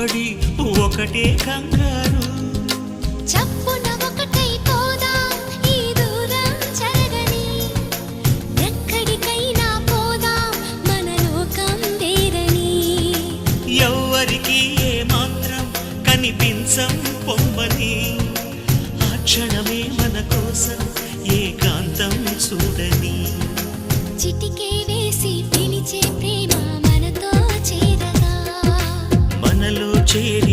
సవ్వడి ఒకటే కంగారు. చప్పున ఒకటై పోదాం ఈ దూరం జరగని, ఎక్కడికైనా పోదాం మన లోకం వేరని. ఎవ్వరికి ఏ మాత్రం కనిపించం పొమ్మని, ఆ క్షణమే మన కోసం ఏకాంతం చూడని. చిటికే వేసి పిలిచే ప్రేమ మనతో చేరగా, మనలో చేరి